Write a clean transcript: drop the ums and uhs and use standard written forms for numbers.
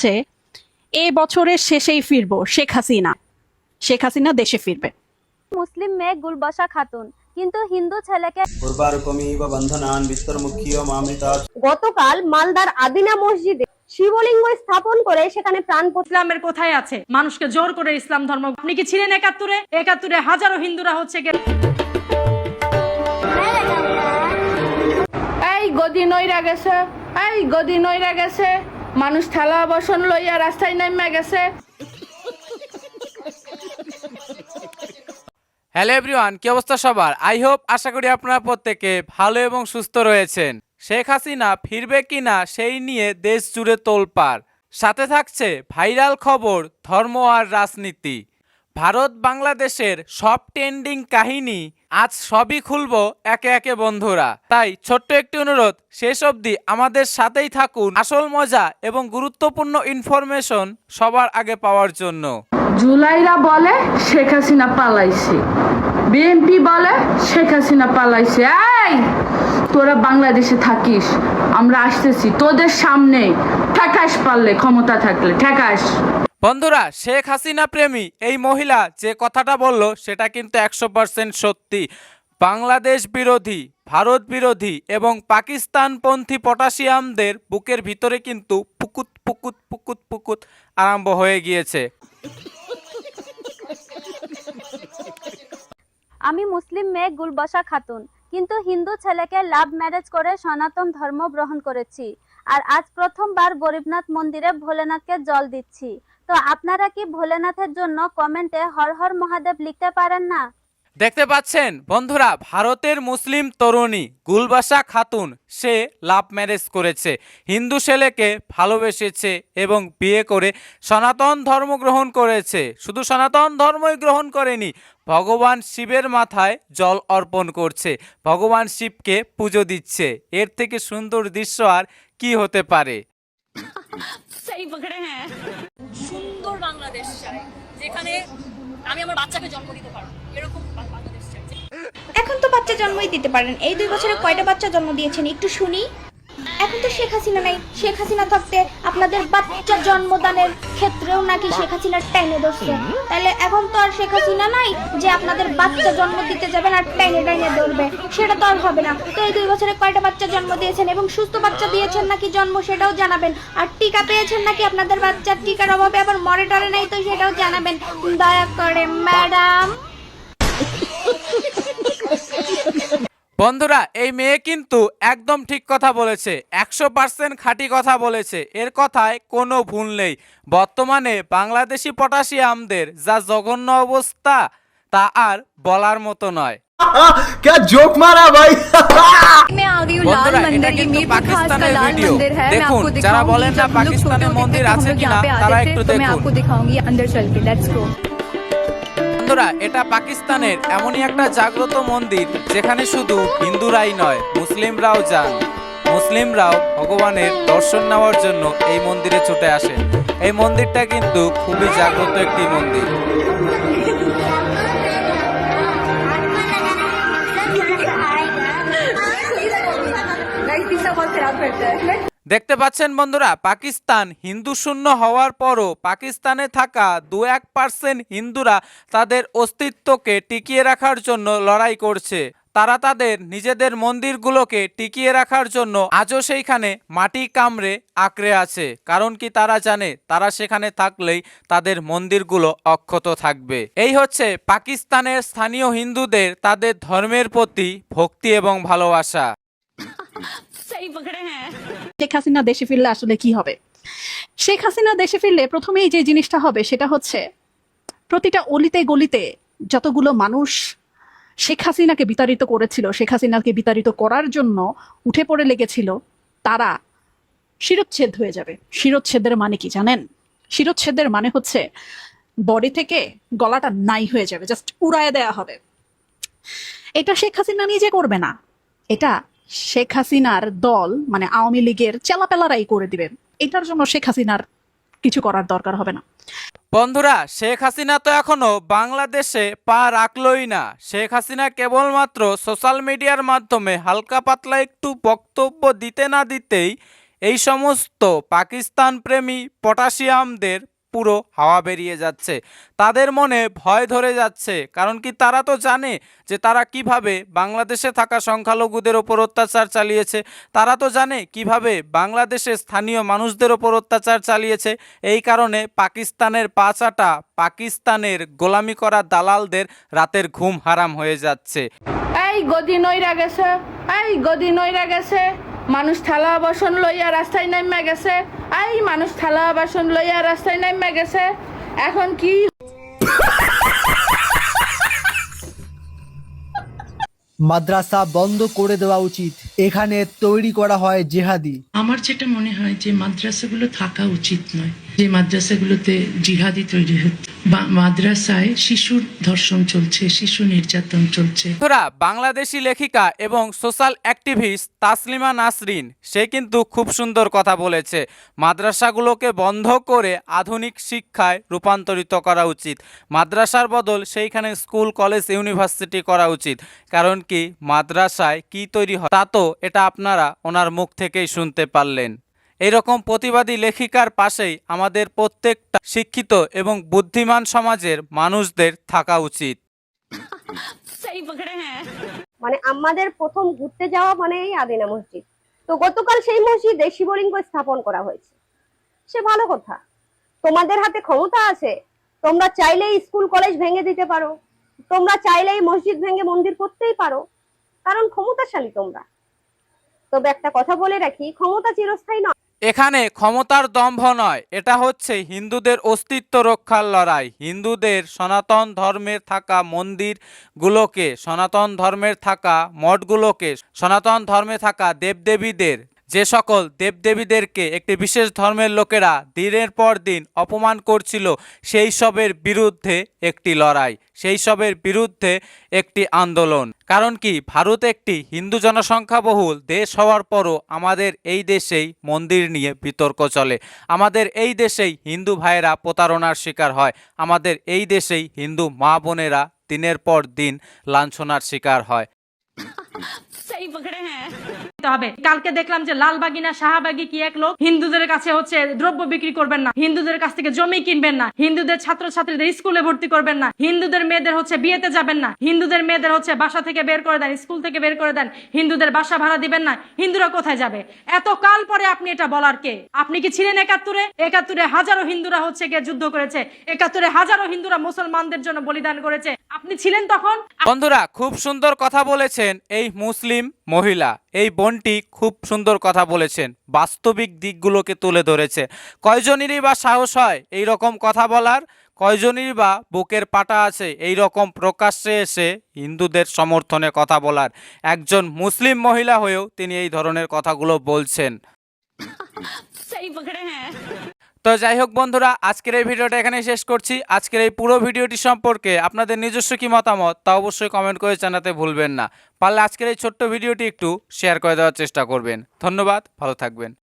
হচ্ছে এ বছরের শেষেই ফিরবো শেখ হাসিনা দেশে ফিরবে। মুসলিম মেয়ে গুলবাসা খাতুন কিন্তু হিন্দু ছেলেকে গতকাল মালদার আদিনা মসজিদে শিবলিঙ্গ স্থাপন করে সেখানে প্রাণ ইসলামের কোথায় আছে? মানুষকে জোর করে ইসলাম ধর্ম। আপনি কি ছিলেন একাত্তরে হাজারো হিন্দুরা হচ্ছে এই গদি নইরা গেছে মানুষ থালা বাসন লইয়া রাস্তায় নেমে গেছে। হ্যালো এভরিওয়ান, কি অবস্থা সবার? আই হোপ, আশা করি আপনারা প্রত্যেকে ভালো এবং সুস্থ রয়েছেন। শেখ হাসিনা ফিরবে কিনা সেই নিয়ে দেশ জুড়ে তোলপাড়। সাথে থাকছে ভাইরাল খবর, ধর্ম আর রাজনীতি। ভারত বাংলাদেশের সব ট্রেন্ডিং কাহিনী আজ সবই খুলবো একে একে বন্ধুরা। তাই ছোট্ট একটি অনুরোধ, শেষ অবধি আমাদের সাথেই থাকুন আসল মজা এবং গুরুত্বপূর্ণ ইনফরমেশন সবার আগে পাওয়ার জন্য। জুলাইরা বলে শেখ হাসিনা পালাইছে, বিএনপি বলে শেখ হাসিনা পালাইছে। এই তোরা বাংলাদেশে থাকিস, আমরা আসতেছি তোদের সামনে, ঠেকাস পারলে, ক্ষমতা থাকলে ঠেকাস। বন্ধুরা, শেখ হাসিনা প্রেমী এই মহিলা যে কথাটা বলল সেটা কিন্তু 100% সত্যি। বাংলাদেশ বিরোধী, ভারত বিরোধী এবং পাকিস্তানপন্থী পটাশিয়ামদের বুকের ভিতরে কিন্তু পুকুত পুকুত পুকুত পুকুত আরম্ভ হয়ে গিয়েছে। আমি মুসলিম মেয়ে গুলবাসা খাতুন কিন্তু হিন্দু ছেলেকে লাভ ম্যারেজ করে সনাতন ধর্ম গ্রহণ করেছি আর আজ প্রথমবার গরিবনাথ মন্দিরে ভোলেনাথকে জল দিচ্ছি। তো আপনারা কি ভোলেনাথের জন্য কমেন্টে হর হর মহাদেব লিখতে পারেন না? দেখতে পাচ্ছেন বন্ধুরা, ভারতের মুসলিম তরুণী গুলবাসা খাতুন সে লাভ ম্যারেজ করেছে, হিন্দু ছেলেকে ভালোবেসেছে এবং বিয়ে করে সনাতন ধর্ম গ্রহণ করেছে। শুধু সনাতন ধর্মই গ্রহণ করেনি, ভগবান শিবের মাথায় জল অর্পণ করছে, ভগবান শিবকে পুজো দিচ্ছে। এর থেকে সুন্দর দৃশ্য আর কি হতে পারে? সুন্দর বাংলাদেশ চাই, যেখানে আমি আমার বাচ্চাকে জন্ম দিতে পারবো, এরকম বাংলাদেশ চাই। এখন তো বাচ্চা জন্মই দিতে পারেন, এই 2 বছরে কয়টা বাচ্চা জন্ম দিয়েছেন একটু শুনি। এখন তো শেখ হাসিনা নাই, শেখ হাসিনা থাকতে আপনাদের বাচ্চা জন্মদানের ক্ষেত্রেও নাকি শেখ হাসিনার টাইনে ধরছে, তাহলে এখন তো আর শেখ হাসিনা নাই যে আপনাদের বাচ্চা জন্ম দিতে যাবেন আর টাইনে টাইনে ধরবে, সেটা তো আর হবে না। তো এই 2 বছরে কয়টা বাচ্চা জন্ম দিয়েছেন এবং সুস্থ বাচ্চা দিয়েছেন নাকি জন্ম সেটাও জানাবেন, আর টিকা পেয়েছেন নাকি আপনাদের বাচ্চার টিকার অভাবে আবার মরে টরে নাই তো সেটাও জানাবেন দয়া করে ম্যাডাম। বন্ধুরা, এই মেয়ে কিন্তু একদম ঠিক কথা বলেছে, 100% খাঁটি কথা বলেছে, এর কথায় কোনো ভুল নেই। বর্তমানে বাংলাদেশি পটাশিয়ামদের যা জঘন্য অবস্থা তা আর বলার মতো নয়। বন্ধুরা, এটা কিন্তু পাকিস্তানের ভিডিও, দেখুন। যারা বলেন না পাকিস্তানের মন্দির আছে কিনা তারা একটু দেখুন। বন্ধুরা, এটা পাকিস্তানের এমনই একটা জাগ্রত মন্দির যেখানে শুধু হিন্দুরাই নয়, মুসলিমরাও যান। মুসলিমরাও ভগবানের দর্শন নেওয়ার জন্য এই মন্দিরে ছুটে আসেন। এই মন্দিরটা কিন্তু খুবই জাগ্রত একটি মন্দির। দেখতে পাচ্ছেন বন্ধুরা, পাকিস্তান হিন্দু শূন্য হওয়ার পরও পাকিস্তানে থাকা 2-1% হিন্দুরা তাদের অস্তিত্বকে টিকিয়ে রাখার জন্য লড়াই করছে। তারা তাদের নিজেদের মন্দিরগুলোকে টিকিয়ে রাখার জন্য আজও সেইখানে মাটি কামড়ে আঁকড়ে আছে। কারণ কি, তারা জানে তারা সেখানে থাকলেই তাদের মন্দিরগুলো অক্ষত থাকবে। এই হচ্ছে পাকিস্তানের স্থানীয় হিন্দুদের তাদের ধর্মের প্রতি ভক্তি এবং ভালোবাসা। শেখ হাসিনা দেশে ফিরলে আসলে কি হবে? শেখ হাসিনা দেশে ফিরলে প্রথমেই যে জিনিসটা হবে সেটা হচ্ছে প্রতিটা অলিতে গলিতে যতগুলো মানুষ শেখ হাসিনাকে বিতাড়িত করেছিল, শেখ হাসিনাকে বিতাড়িত করার জন্য উঠে পড়ে লেগেছিল, তারা শিরচ্ছেদ হয়ে যাবে। শিরচ্ছেদের মানে কি জানেন? শিরচ্ছেদের মানে হচ্ছে বডি থেকে গলাটা নাই হয়ে যাবে, জাস্ট উড়ায় দেয়া হবে। এটা শেখ হাসিনা নিজে করবে না, এটা শেখ হাসিনার দল মানে আওয়ামী লীগের চেলাপেলারাই করে দিবে। এটার জন্য শেখ হাসিনার কিছু করার দরকার হবে না। বন্ধুরা, শেখ হাসিনা তো এখনো বাংলাদেশে পা রাখলই না। শেখ হাসিনা কেবলমাত্র সোশ্যাল মিডিয়ার মাধ্যমে হালকা পাতলা একটু বক্তব্য দিতে না দিতেই এই সমস্ত পাকিস্তান প্রেমী পটাশিয়ামদের পুরো হাওয়া বেরিয়ে যাচ্ছে, তাদের মনে ভয় ধরে যাচ্ছে। কারণ কি, তারা তো জানে যে তারা কিভাবে বাংলাদেশে থাকা সংখ্যালঘুদের ওপর অত্যাচার চালিয়েছে, তারা তো জানে কিভাবে বাংলাদেশে স্থানীয় মানুষদের ওপর অত্যাচার চালিয়েছে। এই কারণে পাকিস্তানের পাচাটা পাকিস্তানের গোলামি করা দালালদের রাতের ঘুম হারাম হয়ে যাচ্ছে। এই গদি নইরা গেছে, এই গদি নইরা গেছে, মানুষ থালা বাসন লইয়া রাস্তায় নাইমা গেছে, এই মানুষ থালা বাসন লইয়া রাস্তায় নাইমা গেছে। এখন কি মাদ্রাসা বন্ধ করে দেওয়া উচিত, এখানে তৈরি করা হয় জেহাদি। আমার যেটা মনে হয় যে মাদ্রাসাগুলো থাকা উচিত নয়, যে মাদ্রাসাগুলোতে জিহাদি তৈরি হচ্ছে। মাদ্রাসায় শিশুর ধর্ষণ চলছে, শিশু নির্যাতন চলছে। বাংলাদেশি লেখিকা এবং সোশ্যাল অ্যাক্টিভিস্ট তাসলিমা নাসরিন, সে কিন্তু খুব সুন্দর কথা বলেছে। মাদ্রাসাগুলোকে বন্ধ করে আধুনিক শিক্ষায় রূপান্তরিত করা উচিত। মাদ্রাসার বদল সেইখানে স্কুল, কলেজ, ইউনিভার্সিটি করা উচিত। কারণ কি, মাদ্রাসায় কি তৈরি হয় তা তো এটা আপনারা ওনার মুখ থেকেই শুনতে পারলেন। এইরকম প্রতিবাদী লেখিকার পাশেই আমাদের প্রত্যেকটা শিক্ষিত এবং বুদ্ধিমান সমাজের মানুষদের থাকা উচিত। মানে আমাদের প্রথম ঘুরতে যাওয়া মানে এই আদিনা মসজিদ। তো গতকাল সেই মসজিদে শিবলিঙ্গ স্থাপন করা হয়েছে, সে ভালো কথা। তোমাদের হাতে ক্ষমতা আছে, তোমরা চাইলেই স্কুল কলেজ ভেঙে দিতে পারো, তোমরা চাইলেই মসজিদ ভেঙে মন্দির করতেই পারো, কারণ ক্ষমতাশালী তোমরা। তবে একটা কথা বলে রাখি, ক্ষমতা চিরস্থায়ী নয়। এখানে ক্ষমতার দম্ভ নয়, এটা হচ্ছে হিন্দুদের অস্তিত্ব রক্ষার লড়াই। হিন্দুদের সনাতন ধর্মের থাকা মন্দিরগুলোকে, সনাতন ধর্মের থাকা মঠগুলোকে, সনাতন ধর্মে থাকা দেবদেবীদের, যে সকল দেবদেবীদেরকে একটি বিশেষ ধর্মের লোকেরা দিনের পর দিন অপমান করছিল, সেই সবের বিরুদ্ধে একটি লড়াই, সেই সবের বিরুদ্ধে একটি আন্দোলন। কারণ কি, ভারত একটি হিন্দু জনসংখ্যাবহুল দেশ হওয়ার পরও আমাদের এই দেশেই মন্দির নিয়ে বিতর্ক চলে। আমাদের এই দেশেই হিন্দু ভাইয়েরা প্রতারণার শিকার হয়। আমাদের এই দেশেই হিন্দু মা বোনেরা দিনের পর দিন লাঞ্ছনার শিকার হয়। হবে। কালকে দেখলাম যে লালবাগী না শাহবাগী কি এক লোক হিন্দুদের কাছে হচ্ছে দ্রব্য বিক্রি করবেন না, হিন্দুদের কাছ থেকে জমি কিনবেন না, হিন্দুদের ছাত্রছাত্রীদের স্কুলে ভর্তি করবেন না, হিন্দুদের মেয়েদের হচ্ছে বিয়েতে যাবেন না, হিন্দুদের মেয়েদের হচ্ছে বাসা থেকে বের করে দেন, স্কুল থেকে বের করে দেন, হিন্দুদের বাসা ভাড়া দিবেন না। হিন্দুরা কোথায় যাবে? এত কাল পরে আপনি এটা বলার কে? আপনি কি ছিলেন ৭১-এ? ৭১-এ হাজারো হিন্দুরা হচ্ছে গিয়ে যুদ্ধ করেছে, ৭১-এ হাজারো হিন্দুরা মুসলমানদের জন্য বলিদান করেছে। আপনি ছিলেন তখন? বন্ধুরা, খুব সুন্দর কথা বলেছেন এই মুসলিম মহিলা, এই বোনটি খুব সুন্দর কথা বলেছেন, বাস্তবিক দিকগুলোকে তুলে ধরেছে। কয়জনেরই বা সাহস হয় এই রকম কথা বলার? কয়জনেরই বা বুকের পাটা আছে এই রকম প্রকাশ্যে এসে হিন্দুদের সমর্থনে কথা বলার? একজন মুসলিম মহিলা হয়েও তিনি এই ধরনের কথাগুলো বলছেন। তো যাই হোক বন্ধুরা, আজকের এই ভিডিওটা এখানে শেষ করছি। আজকের এই পুরো ভিডিওটি সম্পর্কে আপনাদের নিজস্ব কি মতামত তা অবশ্যই কমেন্ট করে জানাতে ভুলবেন না। পারলে আজকের এই ছোট্ট ভিডিওটি একটু শেয়ার করে দেওয়ার চেষ্টা করবেন। ধন্যবাদ, ভালো থাকবেন।